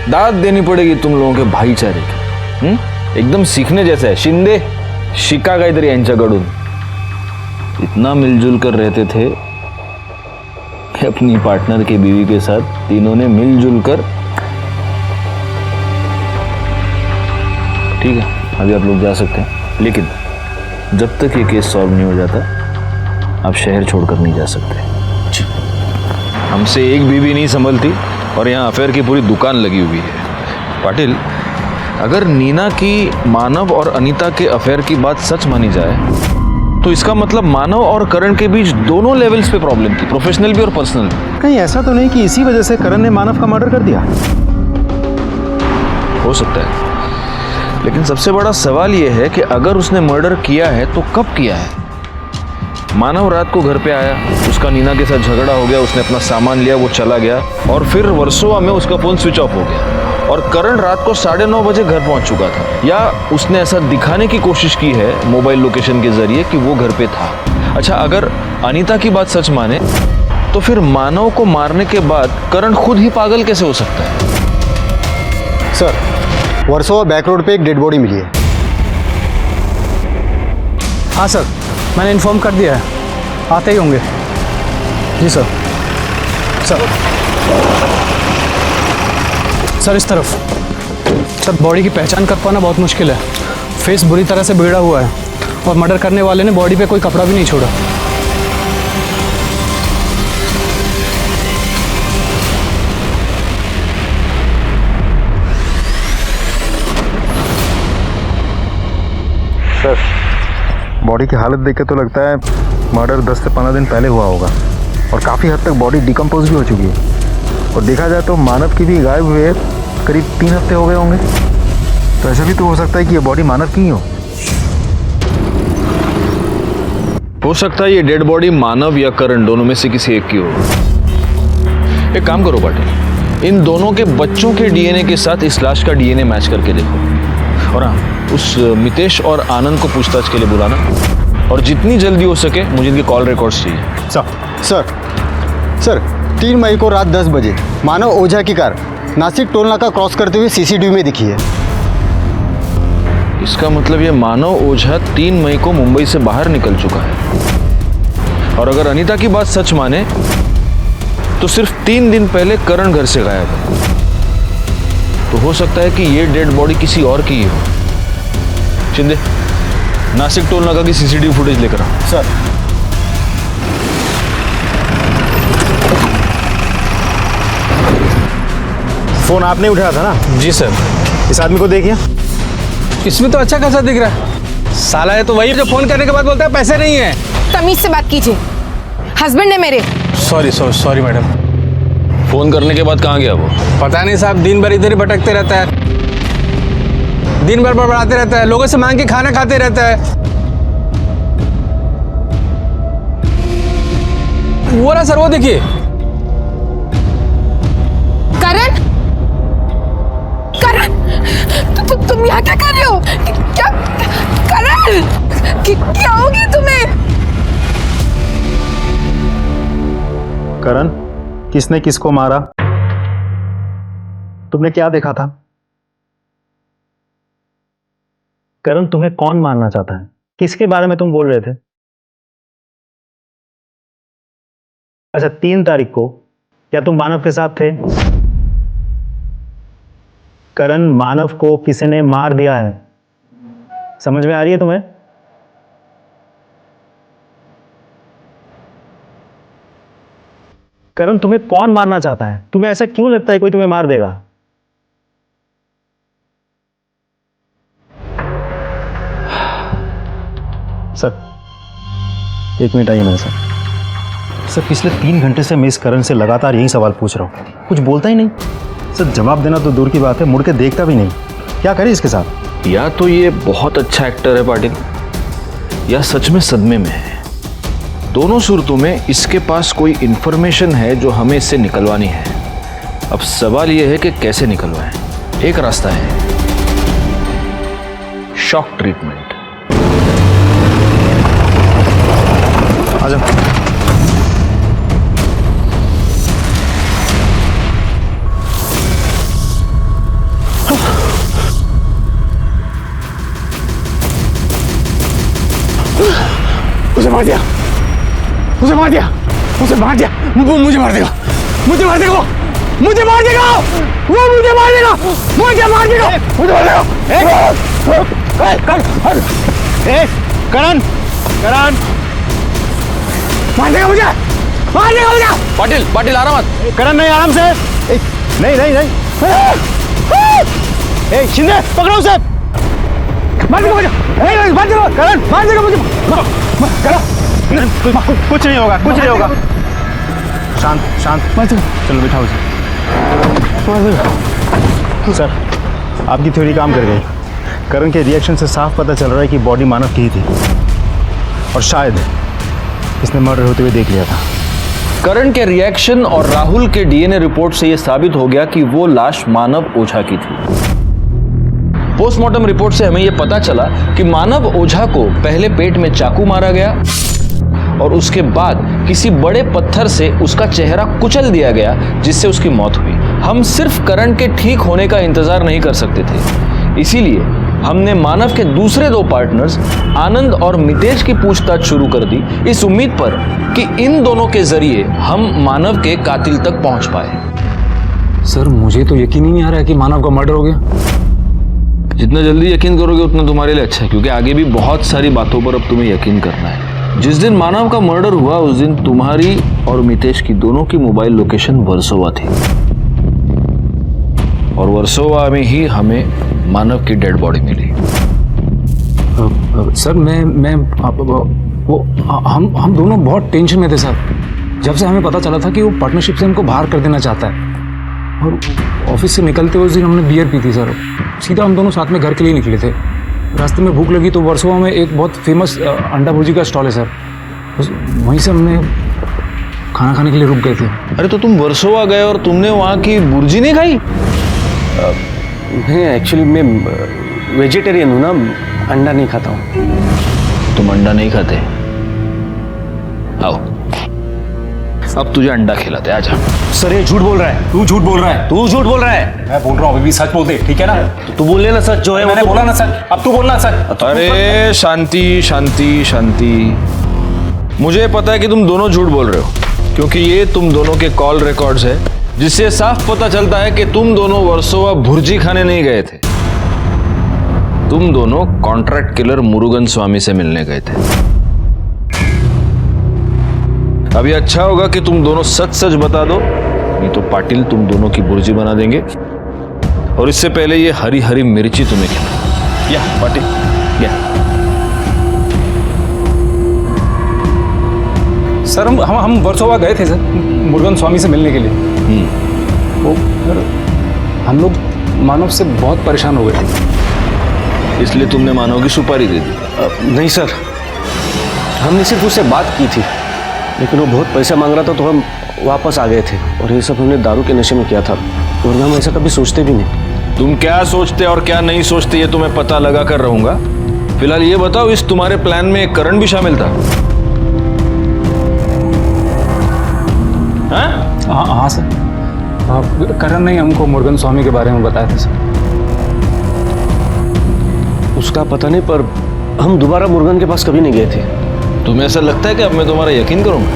दाद देनी पड़ेगी तुम लोगों के भाईचारे की। एकदम सीखने जैसा है। शिंदे शिका काहीतरी यांच्याकडून इतना मिलजुल कर रहते थे कि अपनी पार्टनर की बीवी के साथ तीनों ने मिलजुल कर। ठीक है, अभी आप लोग जा सकते हैं, लेकिन जब तक ये केस सॉल्व नहीं हो जाता आप शहर छोड़कर नहीं जा सकते। हमसे एक बीवी नहीं संभलती और यहाँ अफेयर की पूरी दुकान लगी हुई है। पाटिल, अगर नीना की मानव और अनीता के अफेयर की बात सच मानी जाए तो इसका मतलब मानव और करण के बीच दोनों लेवल्स पे प्रॉब्लम थी, प्रोफेशनल भी और पर्सनल भी। कहीं ऐसा तो नहीं कि इसी वजह से करण ने मानव का मर्डर कर दिया? हो सकता है, लेकिन सबसे बड़ा सवाल यह है कि अगर उसने मर्डर किया है तो कब किया है? मानव रात को घर पे आया, उसका नीना के साथ झगड़ा हो गया, उसने अपना सामान लिया, वो चला गया और फिर वर्सोवा में उसका फोन स्विच ऑफ हो गया और करण रात को 9:30 बजे घर पहुंच चुका था। या उसने ऐसा दिखाने की कोशिश की है मोबाइल लोकेशन के जरिए कि वो घर पे था। अच्छा, अगर अनीता की बात सच माने तो फिर मानव को मारने के बाद करण खुद ही पागल कैसे हो सकता है? सर, वर्सोवा बैक रोड पे एक डेड बॉडी मिली है। हाँ सर, मैंने इन्फॉर्म कर दिया है, आते ही होंगे। जी सर। सर इस तरफ। सर बॉडी की पहचान कर पाना बहुत मुश्किल है। फेस बुरी तरह से बिगड़ा हुआ है और मर्डर करने वाले ने बॉडी पे कोई कपड़ा भी नहीं छोड़ा। सर, बॉडी की हालत देख के तो लगता है मर्डर 10 से 15 दिन पहले हुआ होगा और काफ़ी हद तक बॉडी डिकम्पोज भी हो चुकी है। और देखा जाए तो मानव की भी गायब हुए करीब 3 हफ्ते हो गए होंगे, तो ऐसा भी तो हो सकता है कि ये बॉडी मानव की ही हो सकता है ये डेड बॉडी मानव या करण दोनों में से किसी एक की हो। एक काम करो पाटिल, इन दोनों के बच्चों के डीएनए के साथ इस लाश का डीएनए मैच करके देखो और हाँ, उस मितेश और आनंद को पूछताछ के लिए बुलाना और जितनी जल्दी हो सके मुझे इनके कॉल रिकॉर्ड्स चाहिए। सर 3 मई को रात 10 बजे मानव ओझा की कार नासिक टोल नाका क्रॉस करते हुए सीसीटीवी में दिखी है। इसका मतलब ये मानव ओझा 3 मई को मुंबई से बाहर निकल चुका है। और अगर अनीता की बात सच माने तो सिर्फ 3 दिन पहले करण घर से गायब है। तो हो सकता है कि ये डेड बॉडी किसी और की ही हो। शिंदे, नासिक टोल नाका की सीसीटीवी फुटेज लेकर आओ। सर। फोन आपने उठाया था ना? जी सर। इस आदमी को देखिए। इसमें तो अच्छा खासा दिख रहा है। साला है तो वही जो फोन करने के बाद बोलता है पैसे नहीं है। तमीज से बात कीजिए, हस्बैंड है मेरे। Sorry madam. फोन करने के बाद कहाँ गया वो? पता नहीं साहब, दिन भर इधर ही भटकते रहता है, दिन भर बड़बड़ाते रहता है, लोगों से मांग के खाना खाते रहता है। वो रहा सर, वो देखिए। करण, तुम यहाँ क्या कर रहे हो? क्या करण, क्या हो गया तुम्हें? करण, किसने किसको मारा? तुमने क्या देखा था? करण, तुम्हें कौन मारना चाहता है? किसके बारे में तुम बोल रहे थे? अच्छा, 3 तारीख को क्या तुम मानव के साथ थे? करण, मानव को किसी ने मार दिया है। समझ में आ रही है तुम्हें? करण, तुम्हें कौन मारना चाहता है? तुम्हें ऐसा क्यों लगता है कोई तुम्हें मार देगा? सर, 1 मिनट आइए मेरे साथ। सर, पिछले 3 घंटे से मैं इस करण से लगातार यही सवाल पूछ रहा हूँ, कुछ बोलता ही नहीं। सर, जवाब देना तो दूर की बात है, मुड़ के देखता भी नहीं। क्या करें इसके साथ? या तो ये बहुत अच्छा एक्टर है पाटिल, या सच में सदमे में है। दोनों सूरतों में इसके पास कोई इंफॉर्मेशन है जो हमें इससे निकलवानी है। अब सवाल यह है कि कैसे निकलवाएं। एक रास्ता है, शॉक ट्रीटमेंट। आ जाओ। उसे मार दिया, उसे मार दिया, उसे मार दिया। वो मुझे मार देगा, मुझे मार देगा, मुझे मार देगा, वो मुझे मार देगा, मुझे मार देगा, मुझे मार देगा। करण, करण, मार देगा मुझे, मार देगा मुझे। पाटिल आराम मत। करण, नहीं, आराम से। नहीं नहीं नहीं। शिंदे, पकड़ो उसे। मार देगा मुझे, मार देगा करण, मार देगा मुझे। कुछ नहीं होगा, कुछ नहीं होगा। शांत शांत। चलो बिठाओ उसे। सर, आपकी थ्योरी काम कर गई। करण के रिएक्शन से साफ पता चल रहा है कि बॉडी मानव की ही थी, और शायद इसने मर्डर होते हुए देख लिया था। करण के रिएक्शन और राहुल के डीएनए रिपोर्ट से यह साबित हो गया कि वो लाश मानव ओझा की थी। पोस्टमार्टम रिपोर्ट से हमें यह पता चला कि मानव ओझा को पहले पेट में चाकू मारा गया और उसके बाद किसी बड़े पत्थर से उसका चेहरा कुचल दिया गया, जिससे उसकी मौत हुई। हम सिर्फ करण के ठीक होने का इंतजार नहीं कर सकते थे, इसीलिए हमने मानव के दूसरे 2 पार्टनर्स आनंद और मितेश की पूछताछ शुरू कर दी, इस उम्मीद पर कि इन दोनों के जरिए हम मानव के कातिल तक पहुंच पाए। सर, मुझे तो यकीन ही नहीं आ रहा है कि मानव का मर्डर हो गया। जितना जल्दी यकीन करोगे उतना तुम्हारे लिए अच्छा है, क्योंकि आगे भी बहुत सारी बातों पर अब तुम्हें यकीन करना है। जिस दिन मानव का मर्डर हुआ उस दिन तुम्हारी और मितेश की दोनों की मोबाइल लोकेशन वर्सोवा थी, और वर्सोवा में ही हमें मानव की डेड बॉडी मिली। सर, हम दोनों बहुत टेंशन में थे सर। जब से हमें पता चला था कि वो पार्टनरशिप से हमको बाहर कर देना चाहता है, और ऑफिस से निकलते हुए उस दिन हमने बियर पी थी सर। सीधा हम दोनों साथ में घर के लिए निकले थे। रास्ते में भूख लगी तो वर्सोवा में एक बहुत फेमस अंडा भुर्जी का स्टॉल है सर, वहीं से हमने खाना खाने के लिए रुक गए थे। अरे तो तुम वर्सोवा गए और तुमने वहाँ की भुर्जी नहीं खाई? नहीं, एक्चुअली मैं वेजिटेरियन हूँ ना, अंडा नहीं खाता हूँ। तुम अंडा नहीं खाते? आओ। अब तुझे अंडा खिलाते, आजा। सर ये झूठ बोल रहा है। तू झूठ बोल रहा है। तू झूठ बोल रहा है। मैं बोल रहा हूँ, अभी भी सच बोलते, ठीक है ना? तू बोल लेना सच जो है। मैंने बोला ना सच, अब तू बोलना सच। अरे शांति शांति शांति, मुझे पता है कि तुम दोनों झूठ बोल रहे हो, क्योंकि ये तुम दोनों के कॉल रिकॉर्ड्स है, जिससे साफ पता चलता है कि तुम दोनों वर्सोवा भुर्जी खाने नहीं गए थे। तुम दोनों कॉन्ट्रैक्ट किलर मुरुगन स्वामी से मिलने गए थे। अभी अच्छा होगा कि तुम दोनों सच सच बता दो, नहीं तो पाटिल तुम दोनों की भुर्जी बना देंगे, और इससे पहले ये हरी हरी मिर्ची तुम्हें खिला। या पाटिल या। सर हम वर्सोवा गए थे सर, मुरुगन स्वामी से मिलने के लिए। वो सर हम लोग मानव से बहुत परेशान हो गए थे, इसलिए तुमने मानव की सुपारी दे दी? नहीं सर, हमने सिर्फ उससे बात की थी, लेकिन वो बहुत पैसा मांग रहा था तो हम वापस आ गए थे। और ये सब हमने दारू के नशे में किया था, और हम ऐसा कभी सोचते भी नहीं। तुम क्या सोचते और क्या नहीं सोचते ये तुम्हें पता लगा कर रहूंगा। फिलहाल ये बताओ, इस तुम्हारे प्लान में करण भी शामिल था? हाँ सर, करण ने हमको मुरुगन स्वामी के बारे में बताया था सर। उसका पता नहीं, पर हम दोबारा मुरुगन के पास कभी नहीं गए थे। तुम्हें ऐसा लगता है कि अब मैं तुम्हारा यकीन करूंगा?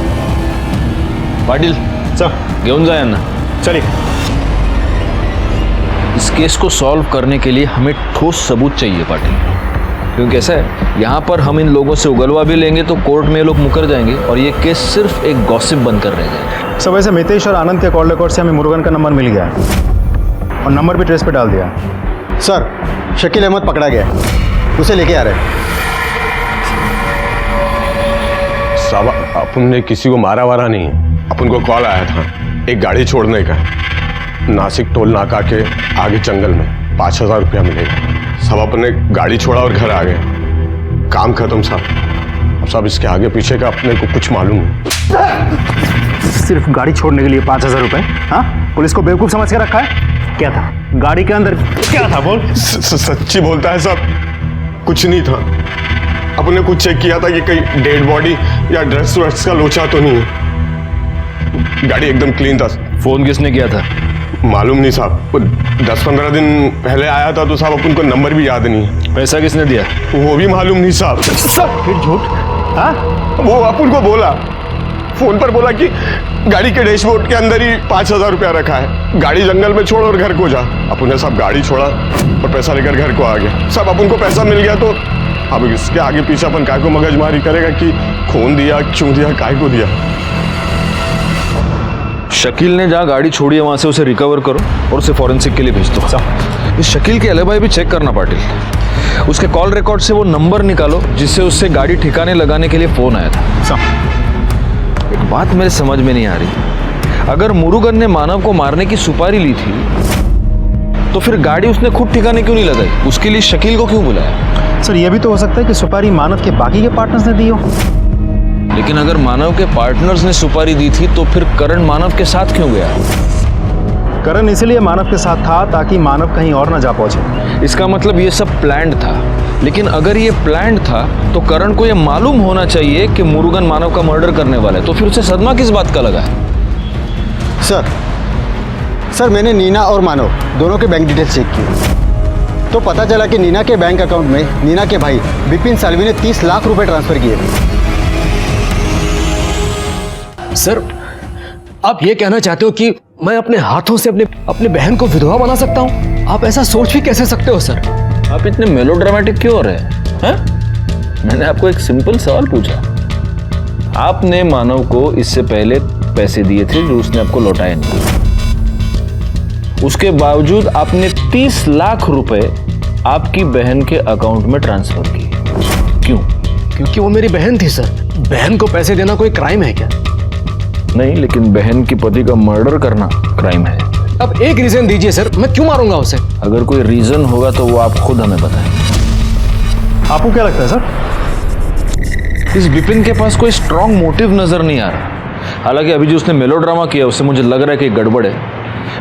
पाटिल सर घेऊन जाए ना। चलिए। इस केस को सॉल्व करने के लिए हमें ठोस सबूत चाहिए पाटिल, क्योंकि ऐसा है, यहाँ पर हम इन लोगों से उगलवा भी लेंगे तो कोर्ट में ये लोग मुकर जाएंगे और ये केस सिर्फ एक गॉसिप बनकर रह जाएगा। सब वैसे मितेश और आनंद के कॉल रिकॉर्ड से हमें मुरुगन का नंबर मिल गया है, और नंबर भी ट्रेस पे डाल दिया। सर शकील अहमद पकड़ा गया, उसे लेके आ रहे हैं। साहब अपन ने किसी को मारा वारा नहीं है, अपन को कॉल आया था एक गाड़ी छोड़ने का, नासिक टोल नाका के आगे जंगल में 5,000 रुपया मिलेगा। सब अपन ने गाड़ी छोड़ा और घर आ गए, काम खत्म साहब। अब साहब इसके आगे पीछे का अपने को कुछ मालूम नहीं। सिर्फ गाड़ी छोड़ने के लिए 5,000 रुपए? हाँ, पुलिस को बेवकूफ समझ के रखा है? क्या था गाड़ी के अंदर? क्या था बोल? सच्ची बोलता है साहब, कुछ नहीं था। अपन ने कुछ चेक किया था कि कहीं डेड बॉडी या ड्रग्स व्रग्स का लोचा तो नहीं है। गाड़ी एकदम क्लीन था। फोन किसने किया था? मालूम नहीं साहब, 10-15 दिन पहले आया था तो साहब अपन को नंबर भी याद नहीं है। पैसा किसने दिया? वो भी मालूम नहीं साहब। फिर झूठ? हाँ, वो अपन को बोला, फोन पर बोला कि गाड़ी के डैशबोर्ड के अंदर ही 5,000 रुपया रखा है, गाड़ी जंगल में छोड़ और घर को जा। अपन ने साहब गाड़ी छोड़ा और पैसा लेकर घर को आ गया। साहब अपन को पैसा मिल गया तो अब इसके आगे पीछे अपन काय को मगजमारी करेगा कि खून दिया, क्यों दिया, काय को दिया। शकील ने जहाँ गाड़ी छोड़ी है वहां से उसे रिकवर करो और उसे फॉरेंसिक के लिए भेज दो। इस शकील के एलिबाई भी चेक करना पाटिल। उसके कॉल रिकॉर्ड से वो नंबर निकालो जिससे उससे गाड़ी ठिकाने लगाने के लिए फोन आया था। एक बात मेरे समझ में नहीं आ रही, अगर मुरुगन ने मानव को मारने की सुपारी ली थी तो फिर गाड़ी उसने खुद ठिकाने क्यों नहीं लगाई? उसके लिए शकील को क्यों बुलाया? सर ये भी तो हो सकता है कि सुपारी मानव के बाकी के पार्टनर्स ने दी हो। लेकिन अगर मानव के पार्टनर्स ने सुपारी दी थी तो फिर करण मानव के साथ क्यों गया? करण इसलिए मानव के साथ था ताकि मानव कहीं और ना जा पहुंचे। इसका मतलब ये सब प्लान्ड था। लेकिन अगर ये प्लान्ड था तो करण को ये मालूम होना चाहिए कि मुरुगन मानव का मर्डर करने वाला है, तो फिर उसे सदमा किस बात का लगा है? सर मैंने नीना और मानव दोनों के बैंक डिटेल्स चेक किए तो पता चला कि नीना के बैंक अकाउंट में नीना के भाई विपिन सालवी ने 30 लाख रुपए ट्रांसफर किए थे। सर आप ये कहना चाहते हो कि मैं अपने हाथों से अपने बहन को विधवा बना सकता हूँ? आप ऐसा सोच भी कैसे सकते हो सर? आप इतने मेलोड्रामेटिक क्यों हो रहे हैं? मैंने आपको एक सिंपल सवाल पूछा। आपने मानव को इससे पहले पैसे दिए थे जो उसने आपको लौटाए नहीं, उसके बावजूद आपने 30 लाख रुपए आपकी बहन के अकाउंट में ट्रांसफर किए। क्यों? क्योंकि वो मेरी बहन थी सर। बहन को पैसे देना कोई क्राइम है क्या? नहीं, लेकिन बहन की पति का मर्डर करना क्राइम है। अब एक रीजन दीजिए सर, मैं क्यों मारूंगा उसे? अगर कोई रीजन होगा तो वो आप खुद हमें बताएं। आपको क्या लगता है सर? इस विपिन के पास कोई स्ट्रॉन्ग मोटिव नजर नहीं आ रहा। हालांकि अभी जो उसने मेलोड्रामा किया उससे मुझे लग रहा है कि गड़बड़ है।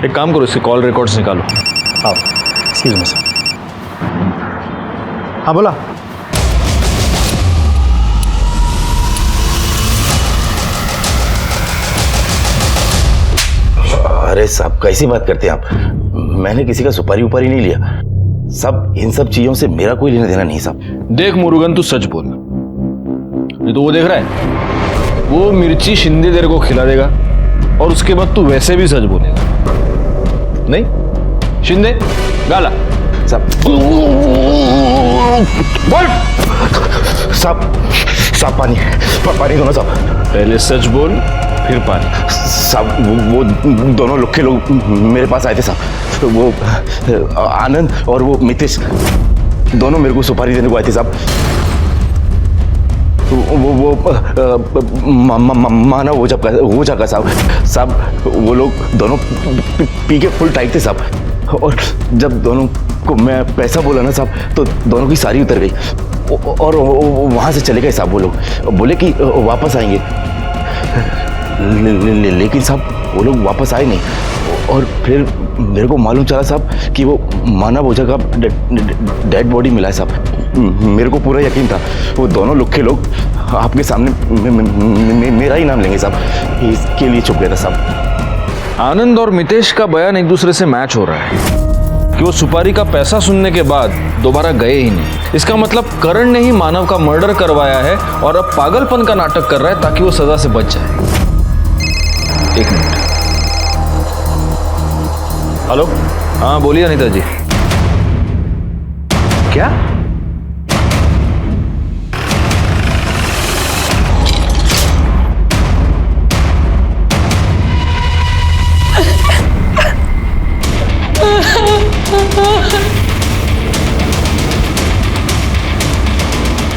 एक काम करो, इसके कॉल रिकॉर्ड्स निकालो। आओ। Excuse me sir. हाँ बोला। अरे साहब कैसी बात करते हैं आप? मैंने किसी का सुपारी उपारी नहीं लिया साहब। इन सब चीजों से मेरा कोई लेना देना नहीं साहब। देख मुरुगन, तू सच बोल। नहीं तो वो देख रहा है, वो मिर्ची शिंदे तेरे को खिला देगा और उसके बाद तू वैसे भी सच बोलेगा। नहीं शिंदे गाला साहब। बोल साहब। साहब पानी दो ना साहब। पहले सच बोल फिर पानी। साहब वो दोनों लोग के लोग मेरे पास आए थे साहब। वो आनंद और वो मितेश दोनों मेरे को सुपारी देने को आए थे साहब। वो मानव ओझा का साहब वो लोग दोनों पी के फुल टाइट थे साहब। और जब दोनों को मैं पैसा बोला ना साहब तो दोनों की सारी उतर गई और वहाँ से चले गए साहब। वो लोग बोले कि वापस आएंगे, लेकिन साहब वो लोग वापस आए नहीं। और फिर मेरे को मालूम चला साहब कि वो मानव ओझा का डेड बॉडी मिला है साहब। मेरे को पूरा यकीन था वो दोनों लोग के लोग आपके सामने मेरा ही नाम लेंगे साहब, इसके लिए छुप गया था साहब। आनंद और मितेश का बयान एक दूसरे से मैच हो रहा है कि वो सुपारी का पैसा सुनने के बाद दोबारा गए ही नहीं। इसका मतलब करण ने ही मानव का मर्डर करवाया है और अब पागलपन का नाटक कर रहा है ताकि वो सजा से बच जाए। एक मिनट। हेलो, हाँ बोलिए अनीता जी। क्या?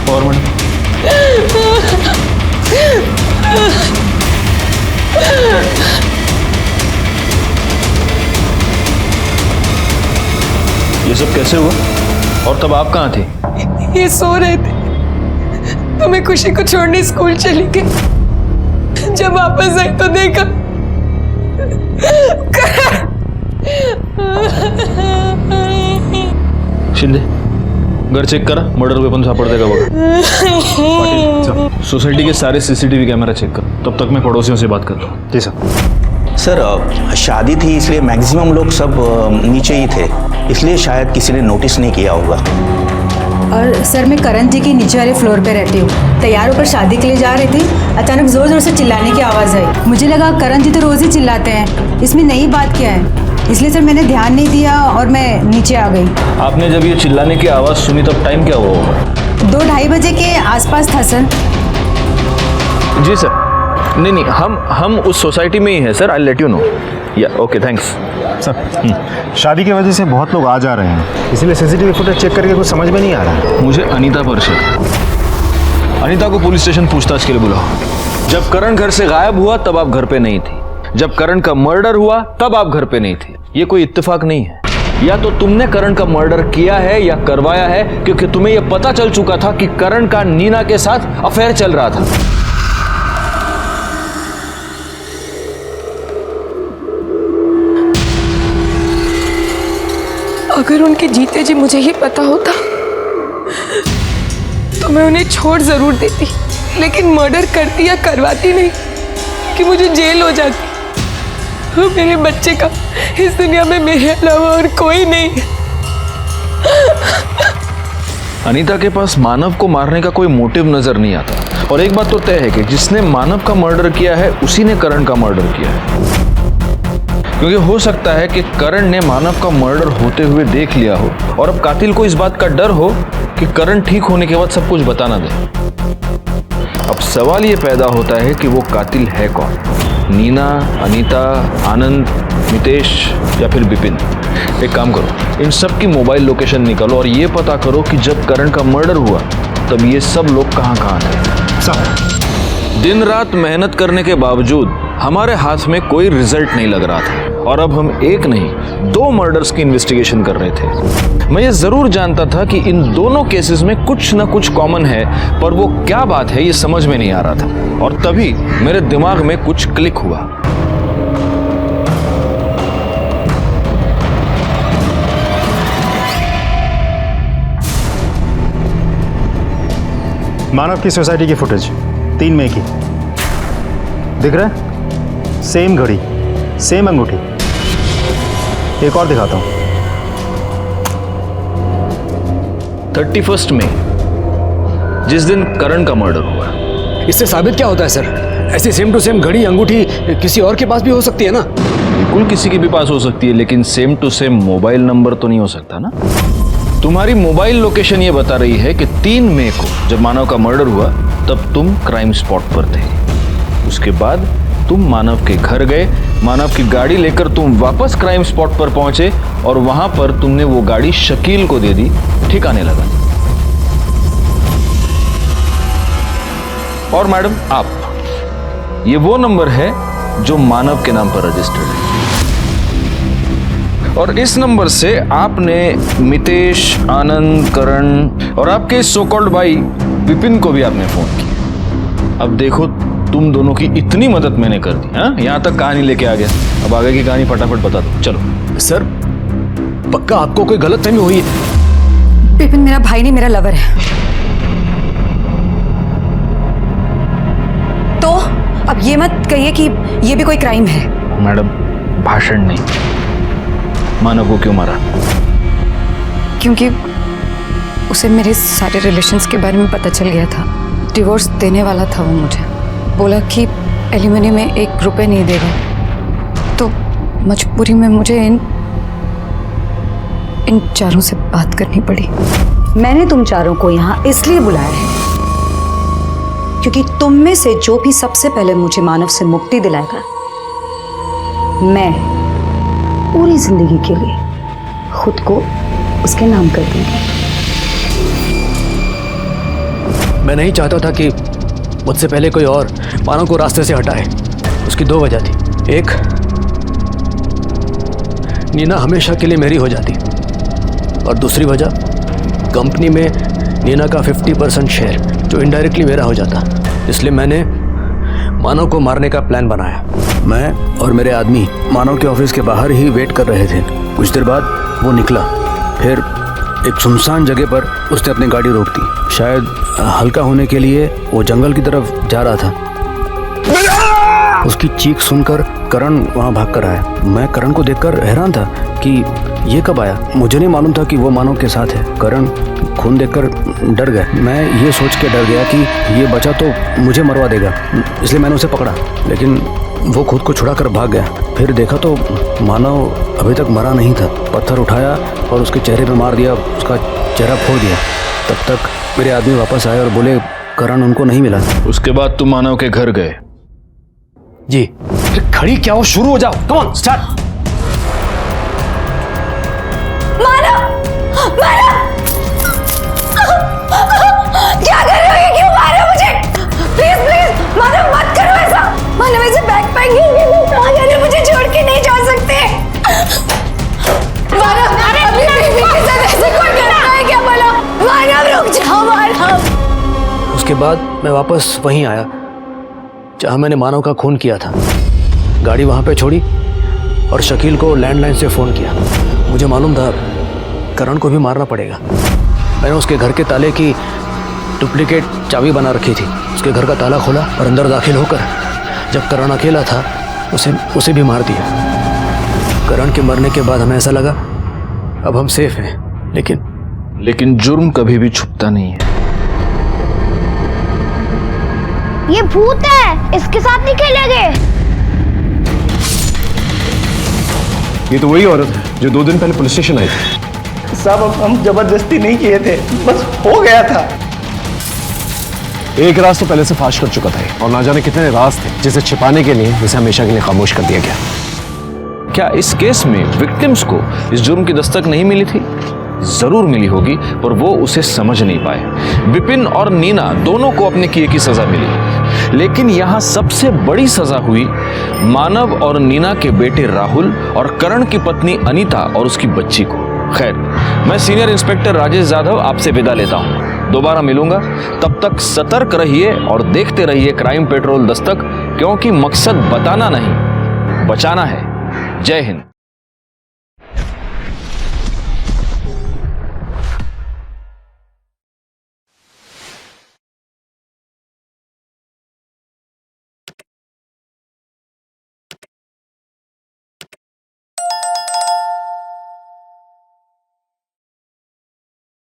और मैडम ये सब कैसे हुआ और तब आप कहाँ थी? ये सो रहे थे तो मैं खुशी को छोड़ने स्कूल चली गई। जब वापस आई तो देखा शिंदे घर चेक करा, मर्डर वेपन सापड़ देगा बघा। पाटिल सोसाइटी के सारे सीसीटीवी कैमरा चेक कर, तब तक मैं पड़ोसियों से बात करता हूँ। जी सर। सर शादी थी इसलिए मैक्सिमम लोग सब नीचे ही थे, इसलिए शायद किसी ने नोटिस नहीं किया होगा। और सर मैं करण जी के नीचे वाले फ्लोर पे रहती हूँ। तैयार होकर शादी के लिए जा रही थी, अचानक जोर जोर से चिल्लाने की आवाज़ आई। मुझे लगा करण जी तो रोज़ ही चिल्लाते हैं, इसमें नई बात क्या है, इसलिए सर मैंने ध्यान नहीं दिया और मैं नीचे आ गई। आपने जब ये चिल्लाने की आवाज़ सुनी तब टाइम क्या हुआ होगा? 2-2:30 बजे के आसपास था सर। जी सर। नहीं हम उस सोसाइटी में ही हैं sir. I let you know. या ओके थैंक्स सर। शादी की वजह से बहुत लोग आ जा रहे हैं, इसलिए सीसीटीवी फुटेज चेक करके कुछ समझ में नहीं आ रहा है। मुझे अनीता पर शक। अनीता को पुलिस स्टेशन पूछताछ के लिए बुलाओ। जब करण घर से गायब हुआ तब आप घर पे नहीं थी, जब करण का मर्डर हुआ तब आप घर पे नहीं थी। ये कोई इत्तेफाक नहीं है। या तो तुमने करण का मर्डर किया है या करवाया है, क्योंकि तुम्हें यह पता चल चुका था कि करण का नीना के साथ अफेयर चल रहा था। अगर उनके जीते जी मुझे ही पता होता तो मैं उन्हें छोड़ जरूर देती, लेकिन मर्डर करती या करवाती नहीं कि मुझे जेल हो जाती। मेरे बच्चे का इस दुनिया में मेरे अलावा और कोई नहीं। अनीता के पास मानव को मारने का कोई मोटिव नजर नहीं आता। और एक बात तो तय है कि जिसने मानव का मर्डर किया है उसी ने करण का मर्डर किया है। क्योंकि हो सकता है कि करण ने मानव का मर्डर होते हुए देख लिया हो और अब कातिल को इस बात का डर हो कि करण ठीक होने के बाद सब कुछ बता ना दे। अब सवाल ये पैदा होता है कि वो कातिल है कौन? नीना, अनीता, आनंद, मितेश या फिर विपिन? एक काम करो, इन सब की मोबाइल लोकेशन निकालो और ये पता करो कि जब करण का मर्डर हुआ तब ये सब लोग कहाँ कहाँ थे। सब दिन रात मेहनत करने के बावजूद हमारे हाथ में कोई रिजल्ट नहीं लग रहा था और अब हम एक नहीं 2 मर्डर्स की इन्वेस्टिगेशन कर रहे थे। मैं ये जरूर जानता था कि इन दोनों केसेस में कुछ ना कुछ कॉमन है, पर वो क्या बात है ये समझ में नहीं आ रहा था। और तभी मेरे दिमाग में कुछ क्लिक हुआ। मानव की सोसाइटी की फुटेज 3 मई की दिख रहा है। सेम घड़ी, सेम अंगूठी, एक और दिखाता हूँ। 31 मई, जिस दिन करण का मर्डर हुआ। इससे साबित क्या होता है सर? ऐसी सेम टू सेम घड़ी अंगूठी किसी और के पास भी हो सकती है ना? बिल्कुल किसी के भी पास हो सकती है, लेकिन same to same mobile number तो नहीं हो सकता ना। तुम्हारी मोबाइल लोकेशन ये बता रही है कि 3 मई को जब मानव का मर्डर हुआ तब तुम क्राइम स्पॉट पर थे। उसके बाद तुम मानव के घर गए, मानव की गाड़ी लेकर तुम वापस क्राइम स्पॉट पर पहुंचे और वहां पर तुमने वो गाड़ी शकील को दे दी ठिकाने लगा। और मैडम, आप, ये वो नंबर है जो मानव के नाम पर रजिस्टर्ड है और इस नंबर से आपने मितेश, आनंद, करण और आपके सो कॉल्ड भाई विपिन को भी आपने फोन किया। अब देखो, तुम दोनों की इतनी मदद मैंने कर दी, हाँ? यहां तक कहानी लेके आ गया। अब आगे की कहानी फटाफट बता दो, चलो। सर, पक्का आपको कोई गलतफहमी हुई है? विपिन मेरा भाई नहीं, मेरा लवर है। तो अब ये मत कहिए कि ये भी कोई क्राइम है। मैडम, भाषण नहीं। मानव को क्यों मारा? क्योंकि उसे मेरे सारे रिलेशंस के बारे में पता चल गया था। डिवोर्स देने वाला था वो मुझे। बोला कि एलिमनी में 1 रुपए नहीं देगा। तो मजबूरी में मुझे इन चारों से बात करनी पड़ी। मैंने तुम चारों को यहाँ इसलिए बुलाया है क्योंकि तुम में से जो भी सबसे पहले मुझे मानव से मुक्ति दिलाएगा, मैं पूरी जिंदगी के लिए खुद को उसके नाम कर दूंगी। मैं नहीं चाहता था कि मुझसे पहले कोई और मानव को रास्ते से हटाए। उसकी 2 वजह थी। एक, नीना हमेशा के लिए मेरी हो जाती और दूसरी वजह, कंपनी में नीना का 50% शेयर जो इनडायरेक्टली मेरा हो जाता। इसलिए मैंने मानव को मारने का प्लान बनाया। मैं और मेरे आदमी मानव के ऑफिस के बाहर ही वेट कर रहे थे। कुछ देर बाद वो निकला। फिर एक सुनसान जगह पर उसने अपनी गाड़ी रोक दी। शायद हल्का होने के लिए वो जंगल की तरफ जा रहा था। उसकी चीख सुनकर करण वहाँ भाग कर आया। मैं करण को देखकर हैरान था कि ये कब आया। मुझे नहीं मालूम था कि वो मानव के साथ है। करण खून देखकर डर गया। मैं ये सोच के डर गया कि ये बचा तो मुझे मरवा देगा, इसलिए मैंने उसे पकड़ा, लेकिन वो खुद को छुड़ाकर भाग गया। फिर देखा तो मानव अभी तक मरा नहीं था। पत्थर उठाया और उसके चेहरे पे मार दिया, उसका चेहरा फोड़ दिया। तब तक मेरे आदमी वापस आए और बोले करण उनको नहीं मिला। उसके बाद तुम मानव के घर गए? जी। खड़ी क्या हो, शुरू हो जाओ, कम ऑन स्टार्ट। क्या कर रहे हो? ये क्यों मार रहे हो मुझे? प्लीज प्लीज मानव, मत करो ऐसा। मानव, ऐसे बैकपैक कहाँ जा रहे हो? मुझे छोड़ के नहीं जा सकते। मानव, अभी बेबी के साथ ऐसे कोई करता है क्या? बोलो मानव, रुक जाओ मानव। उसके बाद मैं वापस वहीं आया जहाँ मैंने मानव का खून किया था। गाड़ी वहाँ पे छोड़ी और शकील को लैंडलाइन से फ़ोन किया। मुझे मालूम था करण को भी मारना पड़ेगा। मैंने उसके घर के ताले की डुप्लीकेट चाबी बना रखी थी। उसके घर का ताला खोला और अंदर दाखिल होकर जब करण अकेला था उसे भी मार दिया। करण के मरने के बाद हमें ऐसा लगा अब हम सेफ हैं, लेकिन जुर्म कभी भी छुपता नहीं है। ये भूत है, इसके साथ नहीं खेलेंगे। ये तो वही औरत है जो 2 दिन पहले पुलिस स्टेशन आई थी। साहब, हम जबरदस्ती नहीं किए थे, बस हो गया था। एक राज तो पहले से फाश कर चुका था और ना जाने कितने राज थे जिसे छिपाने के लिए इसे हमेशा के लिए खामोश कर दिया गया। क्या इस केस में विक्टिम्स को इस जुर्म की दस्तक नहीं मिली थी? जरूर मिली होगी, पर वो उसे समझ नहीं पाए। विपिन और नीना दोनों को अपने किए की सजा मिली, लेकिन यहां सबसे बड़ी सजा हुई मानव और नीना के बेटे राहुल और करण की पत्नी अनीता और उसकी बच्ची को। खैर, मैं सीनियर इंस्पेक्टर राजेश यादव आपसे विदा लेता हूं। दोबारा मिलूंगा, तब तक सतर्क रहिए और देखते रहिए क्राइम पेट्रोल दस्तक, क्योंकि मकसद बताना नहीं, बचाना है। जय हिंद।